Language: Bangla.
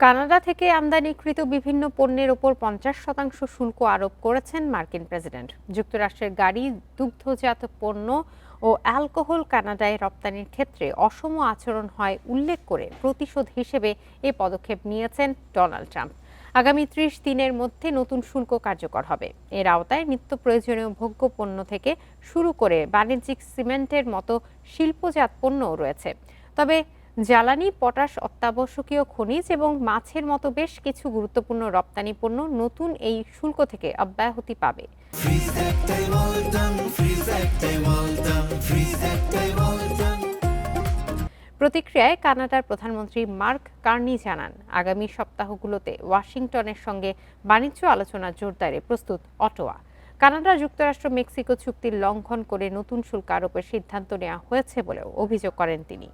কানাডা থেকে আমদানিকৃত বিভিন্ন পণ্যের ওপর 50% শুল্ক আরোপ করেছেন মার্কিন প্রেসিডেন্ট। যুক্তরাষ্ট্রের গাড়ি, দুগ্ধজাত পণ্য ও অ্যালকোহল কানাডায় রপ্তানির ক্ষেত্রে অসম আচরণ হয় উল্লেখ করে প্রতিশোধ হিসেবে এ পদক্ষেপ নিয়েছেন ডোনাল্ড ট্রাম্প। আগামী 30 দিনের মধ্যে নতুন শুল্ক কার্যকর হবে। এর আওতায় নিত্য প্রয়োজনীয় ভোগ্য পণ্য থেকে শুরু করে বাণিজ্যিক সিমেন্টের মতো শিল্পজাত পণ্যও রয়েছে। তবে জ্বালানি, পটাশ, অত্যাবশ্যকীয় খনিজ এবং মাছের মতো বেশ কিছু গুরুত্বপূর্ণ রপ্তানি পণ্য নতুন এই শুল্ক থেকে অব্যাহতি পাবে। প্রতিক্রিয়ায় কানাডার প্রধানমন্ত্রী মার্ক কার্নি জানান, আগামী সপ্তাহগুলোতে ওয়াশিংটনের সঙ্গে বাণিজ্য আলোচনা জোরদারে প্রস্তুত অটোয়া। কানাডা, যুক্তরাষ্ট্র, মেক্সিকো চুক্তির লঙ্ঘন করে নতুন শুল্ক আরোপের সিদ্ধান্ত নেওয়া হয়েছে বলেও অভিযোগ করেন তিনি।